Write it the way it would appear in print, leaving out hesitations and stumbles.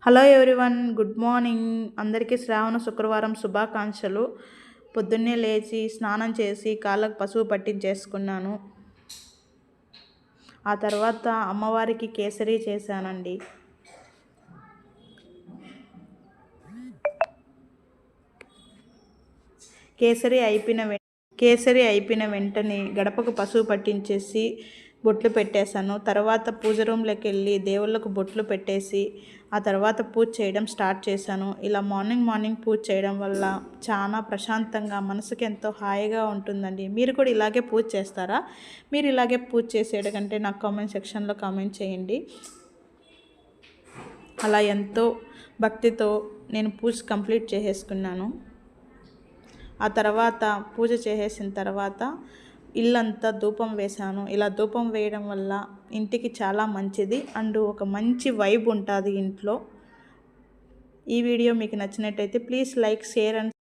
Hello everyone, good morning. అందరికీ శ్రావణ శుక్రవారం శుభాకాంక్షలు. పొద్దున్నే లేచి స్నానం చేసి కాళ్ళకు పసుపు పట్టించేసుకున్నాను. ఆ తర్వాత అమ్మవారికి కేసరి చేశానండి. కేసరి అయిపోయిన వెంటనే గడపకు పసుపు పట్టించేసి బొట్లు పెట్టేశాను. తర్వాత పూజ రూమ్లోకి వెళ్ళి దేవుళ్ళకు బొట్లు పెట్టేసి ఆ తర్వాత పూజ చేయడం స్టార్ట్ చేశాను. ఇలా మార్నింగ్ పూజ చేయడం వల్ల చాలా ప్రశాంతంగా మనసుకి ఎంతో హాయిగా ఉంటుందండి. మీరు కూడా ఇలాగే పూజ చేస్తారా? మీరు ఇలాగే పూజ చేసేయడం కంటే నాకు కామెంట్ సెక్షన్లో కామెంట్ చేయండి. అలా ఎంతో భక్తితో నేను పూజ కంప్లీట్ చేసేసుకున్నాను. ఆ తర్వాత పూజ చేసేసిన తర్వాత ఇల్లంతా ధూపం వేశాను. ఇలా ధూపం వేయడం వల్ల ఇంటికి చాలా మంచిది అండ్ ఒక మంచి వైబ్ ఉంటుంది ఇంట్లో. ఈ వీడియో మీకు నచ్చినట్టయితే ప్లీజ్ లైక్, షేర్ అండ్